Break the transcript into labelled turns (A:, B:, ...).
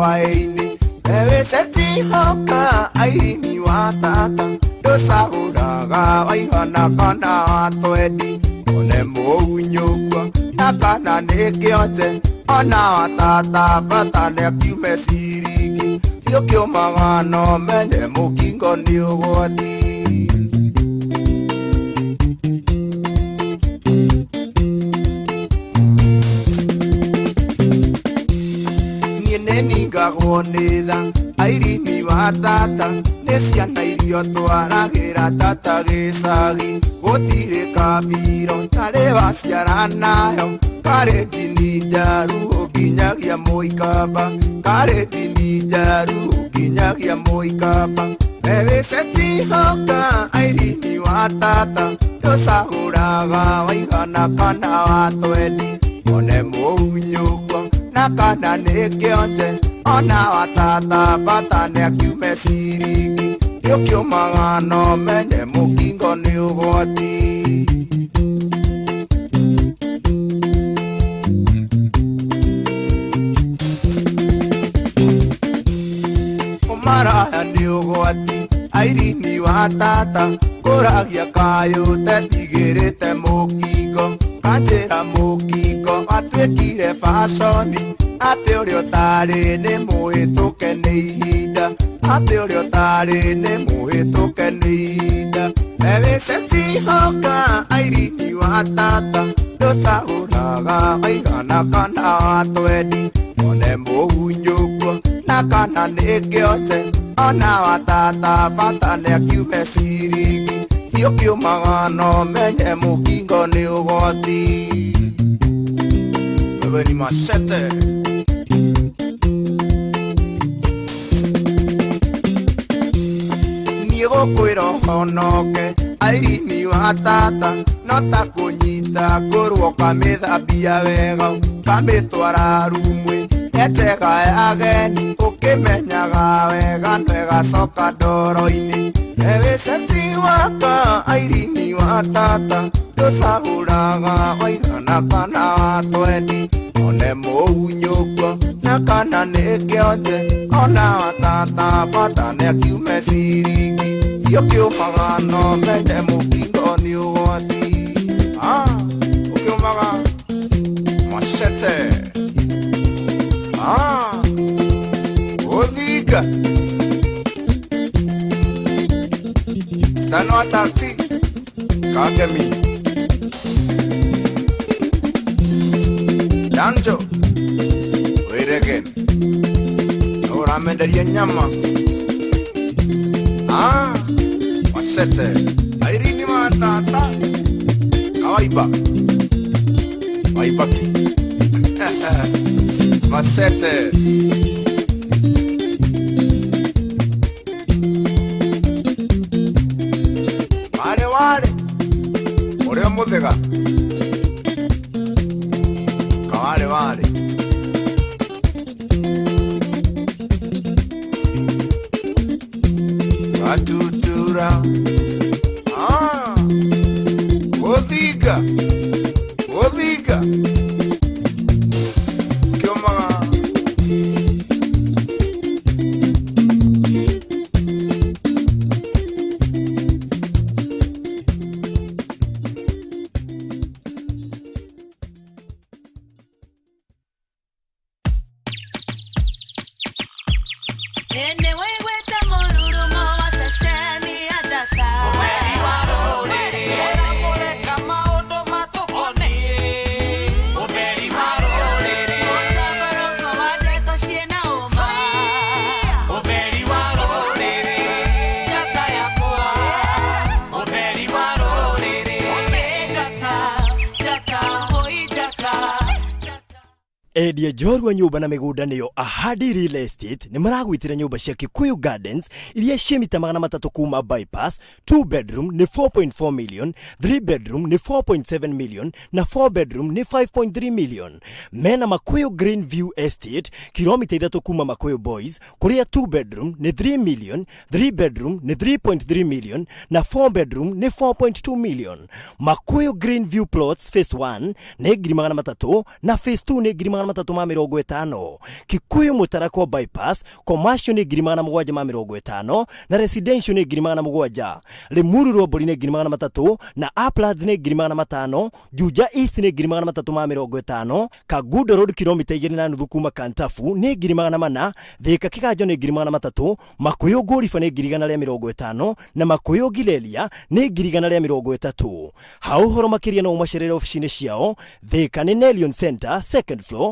A: hwaini ewe seti hoka aini wa tata dosa uraga waihana kana watwendi one munyukwa nakana nikionje ona wa tata batane kiume sirigi yokyo magano menye mukingo ni ugwati Ninga airini wa tata nesiana irio twaragira tata gicagi gutire kabiro tare waciara nayo kareti ninjaru nginyagia muikamba kareti ninjaru nginyagia muikamba ewe seti hoka airini wa tata yosahuraga waigana kana watwendi one munyukwa nakana nikionje ona wa tata batane kiume sirigi yokyo magano menye mukingo ni ugwati umaraya ni ugwati airini wa tata kuragia kayo tetigirite mukingo kanjira mukingo atwikire fashoni ate urio tari ni muhituke ni ihinda ate urio tari ni muhituke ni ihinda ewe seti hoka airini wa tata ndosahuraga waigana kana watwendi one muhunyukwa na kana nikionje ona wa tata batane kiume sirigi yokyo magano menye mukingo ni ugwati wewe ni machete niego kwiro honoke airini wa tata nota kunyita kurwo kamithambia wega kamitwara rumwe etega yageni ukimenyaga wega nwegacoka ndoro-ini ewe seti waka airini wa tata ndosahuraga waigana kana watwendi one muhunyukwa na kana nikionje ona wa tata batane kiume sirigi yokyo magano menye mukingo ni ugwati ukiumaga machete uthiga stano wa taxi kakemi danjo wiregen uramenderia nyama wasete airini wa tata kawaiba waibaki masete wale urio muthega kawale atutura odhiga kiomaga
B: Edia jorwa nyumba na migunda niyo Ahadi Real Estate ni maragwitira nyumba cia Kikuyu Gardens iria ciemita 300 kuma bypass. 2 bedroom ni 4.4 million, 3 bedroom ni 4.7 million na 4 bedroom ni 5.3 million. Mena Makuyu Green View Estate kilomita 3 kuma Makuyu Boys kuria 2 bedroom ni 3 million, 3 bedroom ni 3.3 million na 4 bedroom ni 4.2 million. Makuyu Green View Plots phase 1 ni 300 na phase 2 ni 350. Kikuyu Mutarako bypass commercial ni 750 na residential ni 700. Limuru Roboli ni 300 na Uplands ni 500. Juja East ni 350. Kagudo Road kilomita 2.5 kuma Kantafu ni 400. Thika Kikajo ni 300. Makuyu Golifa ni 150 na Makuyu Gilelia ni 130. Hau horo makiria no umacerere ofisini ciao. Thika ni Nelion Center second floor